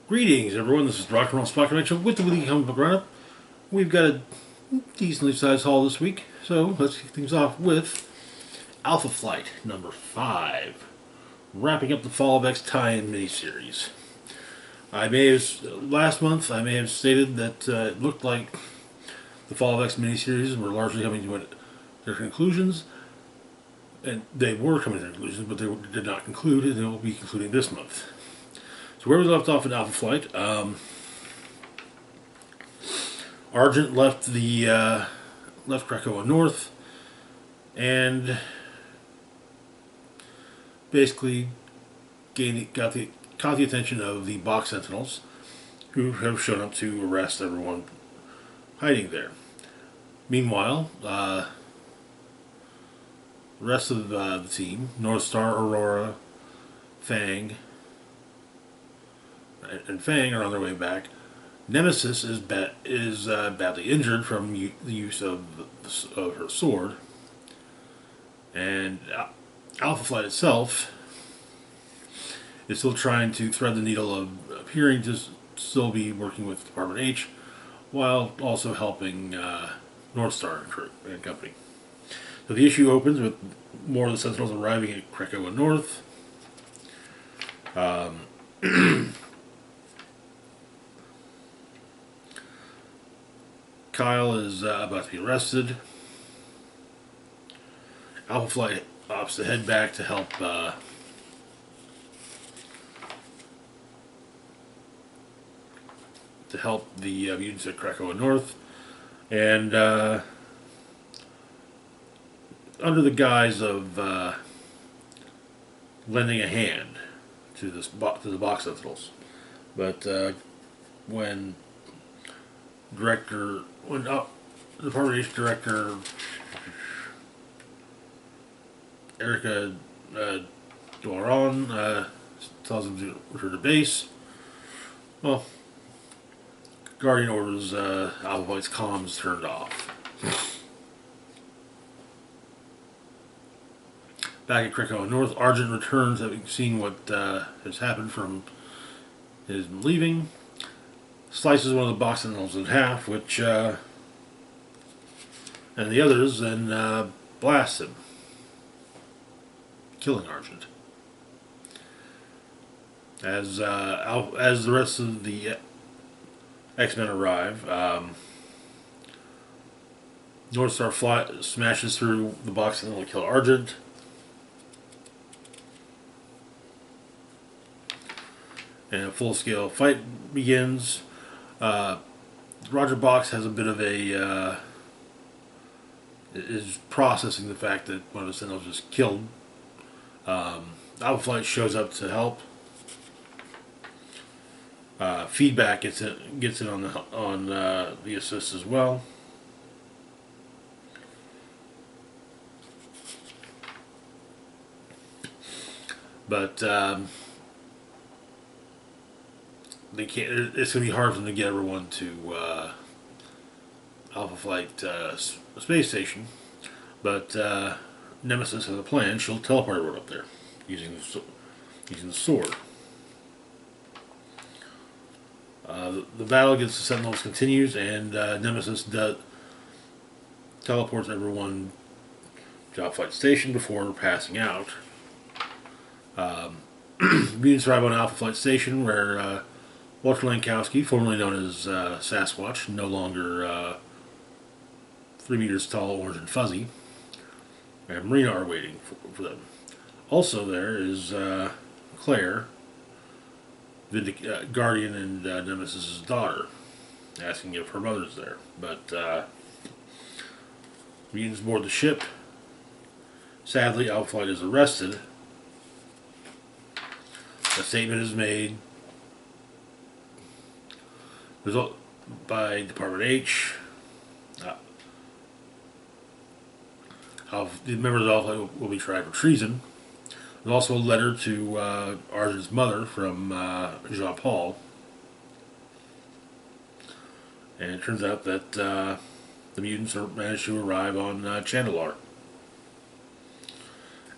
Greetings, everyone. This is Dr. Ron Spock Mitchell with the Weekly Comic Book Roundup. We've got a decently sized haul this week, so let's kick things off with Alpha Flight number 5, wrapping up the Fall of X tie-in miniseries. Last month, I may have stated that it looked like the Fall of X miniseries were largely coming to their conclusions, and they were coming to their conclusions, but they did not conclude, and they will be concluding this month. So where we left off in Alpha Flight, Argent left Krakoa North, and basically caught the attention of the Box Sentinels, who have shown up to arrest everyone hiding there. Meanwhile, the rest of the team, North Star, Aurora, Fang, and Fang are on their way back. Nemesis is badly injured from the use of her sword, and Alpha Flight itself is still trying to thread the needle of appearing to still be working with Department H, while also helping North Star and company. So the issue opens with more of the Sentinels arriving at Krakoa North. Kyle is about to be arrested. Alpha Flight opts to head back to help the mutants at Krakoa North, and under the guise of lending a hand to the Box Sentinels. But when Department H Director Erica Doran tells him to return to base, well, Guardian orders Alpha Flight's comms turned off. Back at Krakoa North, Argent returns, having seen what has happened from his leaving. Slices one of the Box Sentinels in half, and the others then blasts him, killing Argent. As the rest of the X-Men arrive, North Star smashes through the Box Sentinel to kill Argent. And a full-scale fight begins. Roger Box has a bit of is processing the fact that one of the Sentinels just killed. Alpha Flight shows up to help. Feedback gets in on the assist as well. But they can't. It's going to be hard for them to get everyone to Alpha Flight space station. But Nemesis has a plan. She'll teleport everyone up there using the sword. The battle against the Sentinels continues, and Nemesis teleports everyone to Alpha Flight Station before passing out. Mutants arrive on Alpha Flight Station, where Walter Lankowski, formerly known as Sasquatch, no longer 3 meters tall, orange and fuzzy, and Marina are waiting for them. Also there is Claire, Guardian and Nemesis' daughter, asking if her mother's there. But mutants board the ship. Sadly, Alpha Flight is arrested. A statement is made by Department H. The members of Alpha Flight will be tried for treason. There's also a letter to Argent's mother from Jean-Paul. And it turns out that the mutants managed to arrive on Chandelar.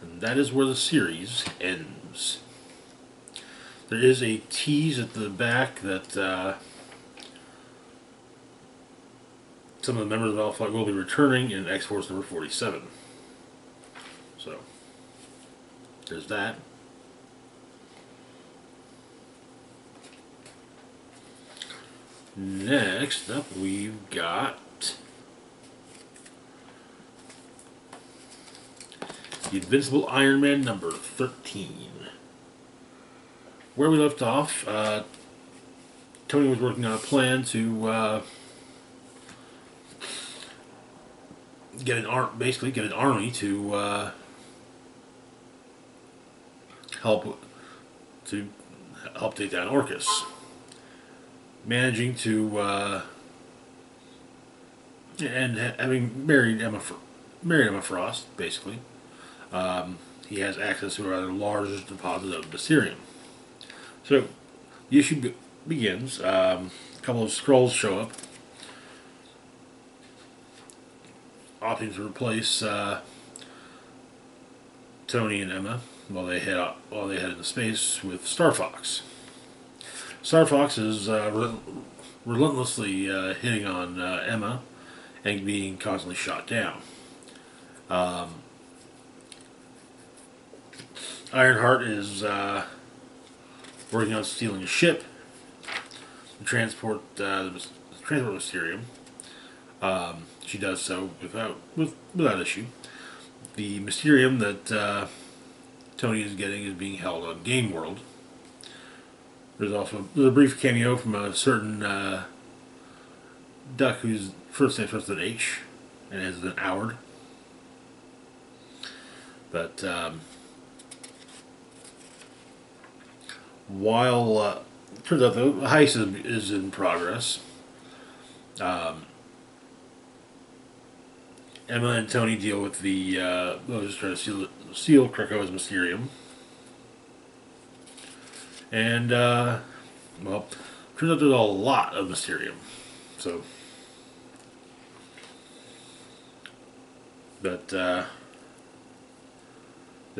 And that is where the series ends. There is a tease at the back that some of the members of Alpha Flight will be returning in X-Force number 47. So, there's that. Next up, we've got the Invincible Iron Man number 13. Where we left off, Tony was working on a plan to get an army to help take down Orcus. Managing to and having married Emma Frost, basically, he has access to a rather large deposit of Mysterium. So the issue begins. A couple of Skrulls show up, opting to replace Tony and Emma while they head into space with Star Fox. Star Fox is relentlessly hitting on Emma and being constantly shot down. Ironheart is working on stealing a ship to transport Mysterium. She does so without issue. The Mysterium that Tony is getting is being held on Game World. There's a brief cameo from a certain duck whose first name starts with an H and ends with an Howard. But while turns out the heist is in progress, Emma and Tony deal with those trying to steal Krakoa's Mysterium. And, well, turns out there's a lot of Mysterium. So, but, they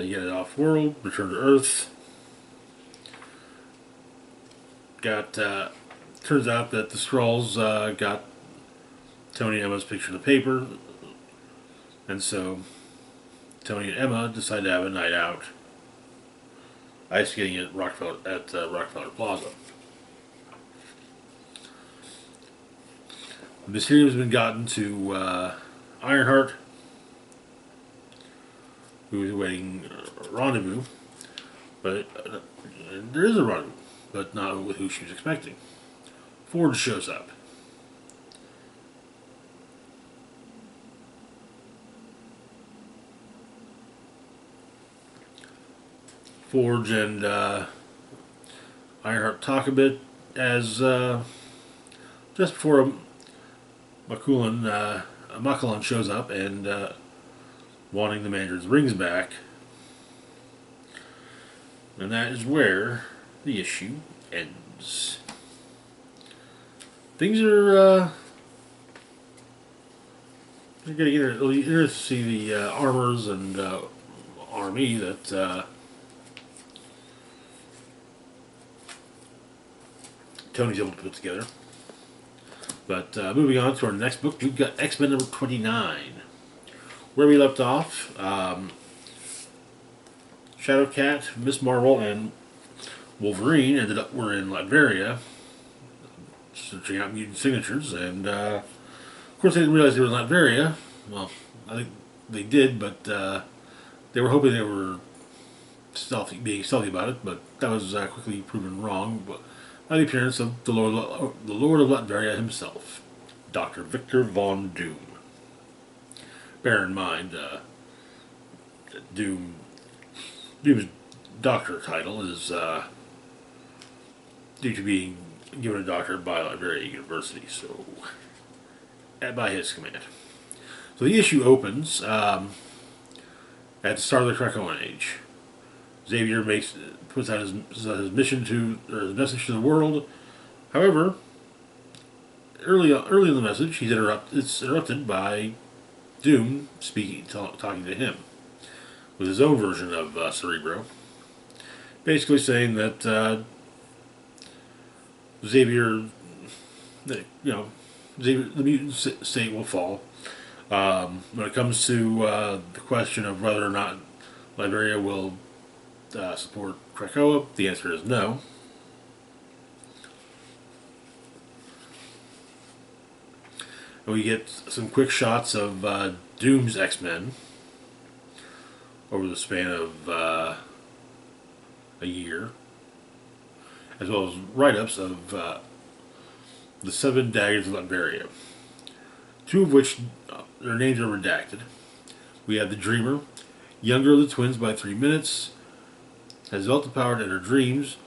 get it off world, return to Earth. Turns out that the Skrulls, got Tony and Emma's picture in the paper. And so, Tony and Emma decide to have a night out ice skating at Rockefeller Plaza. Mysterium has been gotten to Ironheart, who is awaiting a rendezvous, but there is a rendezvous, but not with who she was expecting. Forge shows up. Forge and Ironheart talk a bit as just before Makulon shows up and wanting the manager's rings back, and that is where the issue ends. Things are you're getting interested to see the armors and army that Tony's able to put together. But moving on to our next book, we've got X-Men number 29. Where we left off, Shadowcat, Miss Marvel, and Wolverine were in Latveria, searching out mutant signatures, and of course they didn't realize they were in Latveria. Well, I think they did, but they were hoping they were being stealthy about it, but that was quickly proven wrong. But by the appearance of the Lord of Latveria himself, Dr. Victor Von Doom. Bear in mind, Doom's doctor title is due to being given a doctorate by Latveria University, so by his command. So the issue opens at the start of the Krakoan Age. Xavier puts out his mission his message to the world. However, early in the message, it's interrupted by Doom talking to him with his own version of Cerebro, basically saying that Xavier, Xavier, the mutant state will fall. When it comes to the question of whether or not Liberia will support Krakoa, the answer is no. And we get some quick shots of Doom's X-Men over the span of a year, as well as write-ups of the Seven Daggers of Liberia, two of which their names are redacted. We have the Dreamer, younger of the twins by 3 minutes, has developed the power to enter dreams.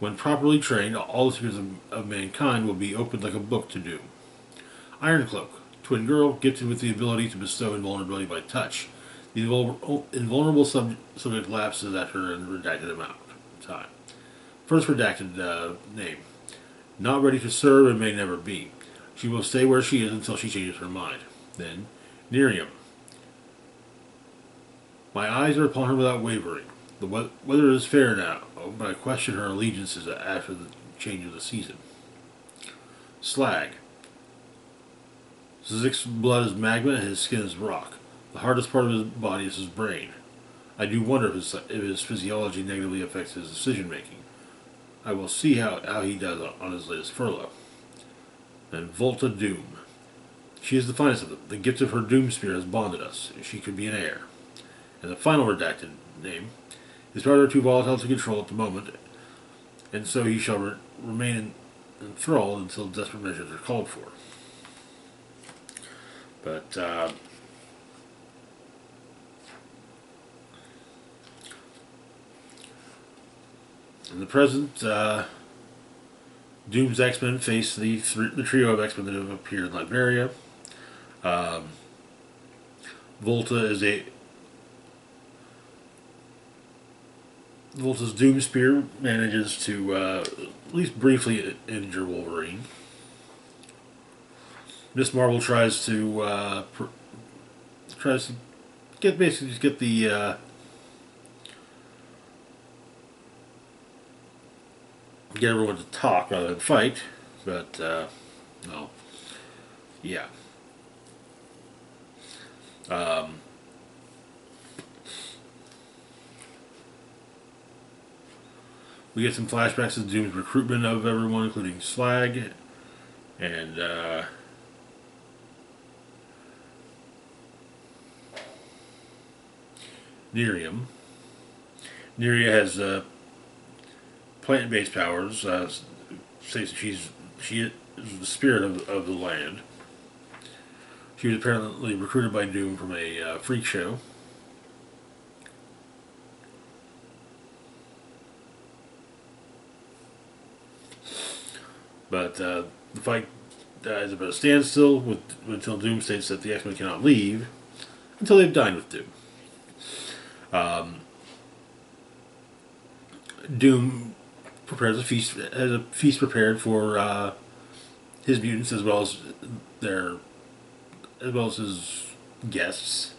When properly trained, all the secrets of mankind will be opened like a book to Doom. Iron Cloak, twin girl, gifted with the ability to bestow invulnerability by touch. The invulnerable subject lapses at her and redacted amount of time. First redacted name. Not ready to serve and may never be. She will stay where she is until she changes her mind. Then, Nerium. My eyes are upon her without wavering. The weather is fair now, but I question her allegiances after the change of the season. Slag. Zizek's blood is magma and his skin is rock. The hardest part of his body is his brain. I do wonder if his physiology negatively affects his decision making. I will see how he does on his latest furlough. And Volta Doom. She is the finest of them. The gift of her Doom Spear has bonded us. She could be an heir. And the final redacted name. His powers are too volatile to control at the moment, and so he shall remain enthralled until desperate measures are called for. But in the present, Doom's X-Men face the trio of X-Men that have appeared in Liberia. Volta's Doom Spear manages to at least briefly injure Wolverine. Miss Marvel tries to get the get everyone to talk rather than fight, but no, yeah. We get some flashbacks of Doom's recruitment of everyone, including Slag and Nerium. Neria has plant-based powers. States that she is the spirit of the land. She was apparently recruited by Doom from a freak show. But the fight is about a standstill until Doom states that the X-Men cannot leave until they've dined with Doom. Doom prepares has a feast prepared for his mutants as well as his guests.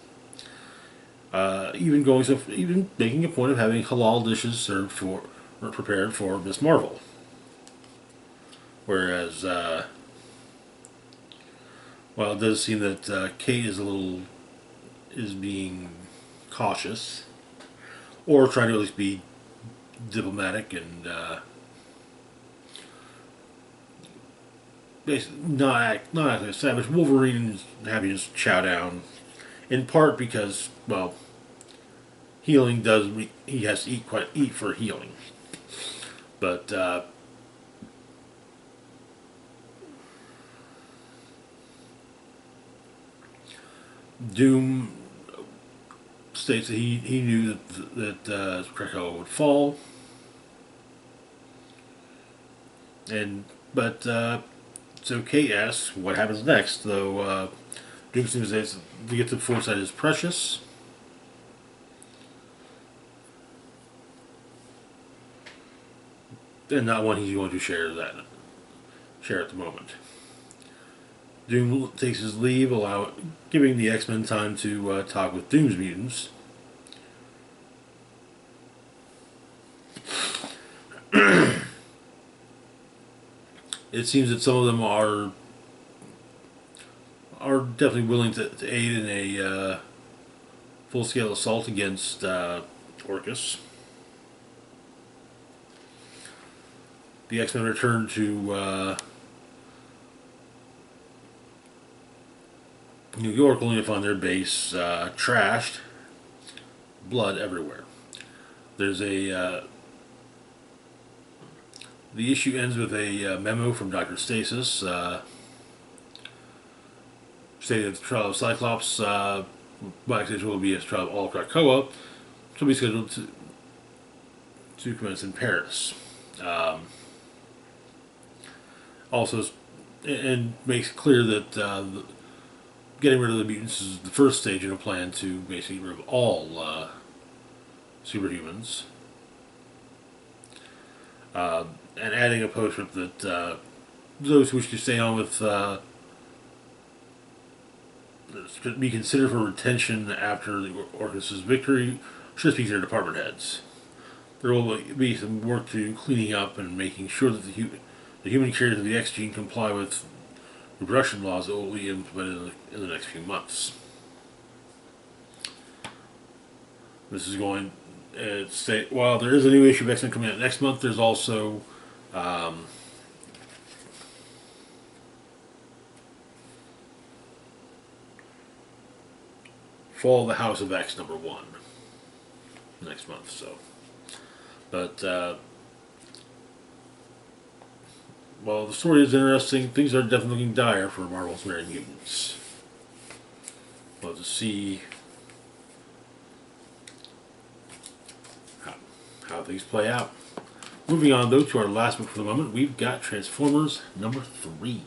Even making a point of having halal dishes served or prepared for Miss Marvel. Whereas, while it does seem that Kate is being cautious, or trying to at least be diplomatic and basically not acting like a savage. Wolverine is happy to just chow down, in part because, well, healing he has to eat for healing, but Doom states that he knew that Krakoa would fall, but so Kate asks what happens next. Though Doom seems to say the gift of foresight is precious, and not one he's going to share at the moment. Doom takes his leave, giving the X-Men time to talk with Doom's mutants. it seems that some of them are definitely willing to aid in a full-scale assault against Orcus. The X-Men return to New York only to find their base trashed, blood everywhere. There's a the issue ends with a memo from Dr. Stasis stating that the trial of Cyclops by extension will be a trial of all Krakoa, which will be scheduled to commence in Paris. Also, and makes it clear that getting rid of the mutants is the first stage in a plan to basically get rid of all superhumans. And adding a postscript that those who wish to stay on with be considered for retention after the Orcus's victory should speak to their department heads. There will be some work to cleaning up and making sure that the human carriers of the X gene comply with reproduction laws that will be implemented in the next few months. This is going to say, while there is a new issue of X-Men coming out next month, there's also Fall of the House of X #1 next month. So, but while the story is interesting, things are definitely looking dire for Marvel's Merry Mutants. We'll have to see how things play out. Moving on, though, to our last book for the moment, we've got Transformers #3.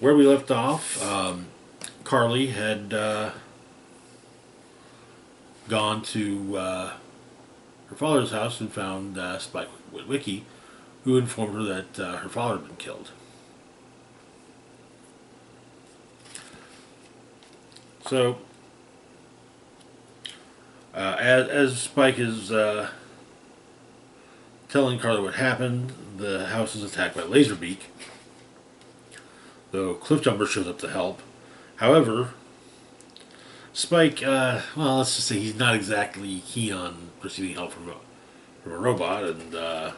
Where we left off, Carly had gone to her father's house and found Spike Witwicky, who informed her that her father had been killed. So, as Spike is telling Carly what happened, the house is attacked by Laserbeak, though Cliffjumper shows up to help. However, Spike, well, let's just say he's not exactly keen on receiving help from a robot, and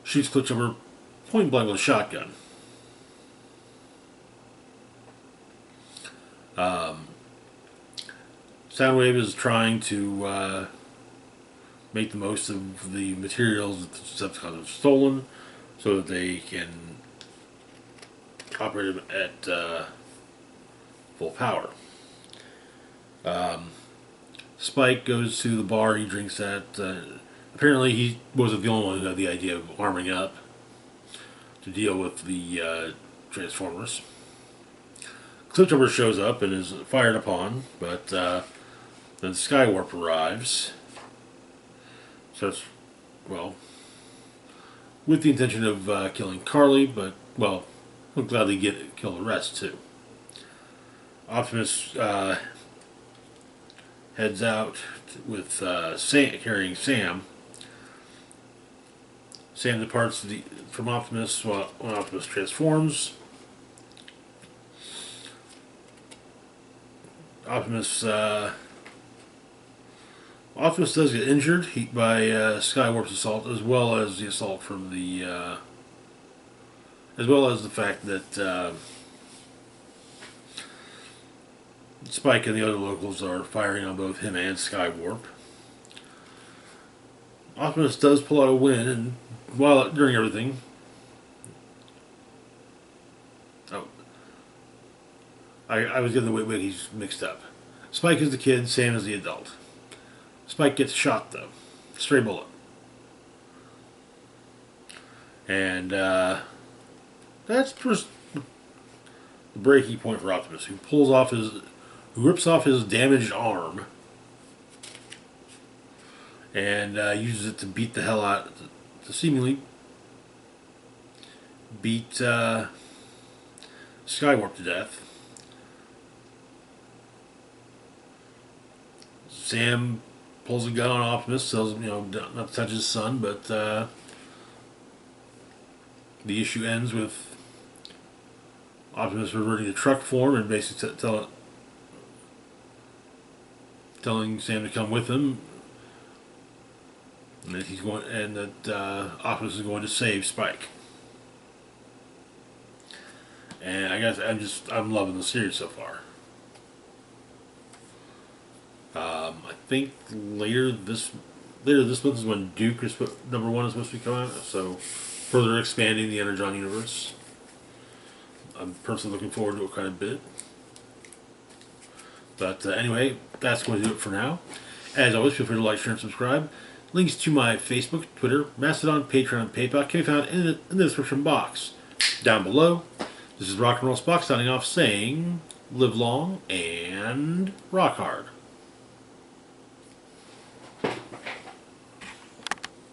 shoots Cliffjumper point blank with a shotgun. Soundwave is trying to make the most of the materials that the Decepticons have stolen so that they can operate them at full power. Spike goes to the bar he drinks at. Apparently he wasn't the only one who had the idea of arming up to deal with the Transformers. Cliffjumper shows up and is fired upon, but then Skywarp arrives. So it's, well, with the intention of killing Carly, but, well, he'll gladly kill the rest, too. Optimus heads out with carrying Sam. Sam departs from Optimus when Optimus transforms. Optimus does get injured by Skywarp's assault, as well as the assault from as well as the fact that Spike and the other locals are firing on both him and Skywarp. Optimus does pull out a win, and during everything, I was getting the wiggies mixed up. Spike is the kid, Sam is the adult. Spike gets shot, though. Stray bullet. And that's the breaking point for Optimus, who rips off his damaged arm and uses it to beat the hell out, to seemingly beat Skywarp to death. Sam pulls a gun on Optimus, tells him, not to touch his son, but the issue ends with Optimus reverting to truck form and basically telling Sam to come with him, and that Optimus is going to save Spike. And I guess I'm loving the series so far. I think later this month is when Duke is #1 is supposed to be coming out. So further expanding the Energon universe. I'm personally looking forward to it quite a bit. But anyway, that's going to do it for now. As always, feel free to like, share, and subscribe. Links to my Facebook, Twitter, Mastodon, Patreon, and PayPal can be found in the description box down below. This is Rock and Roll Spock signing off saying, live long and rock hard.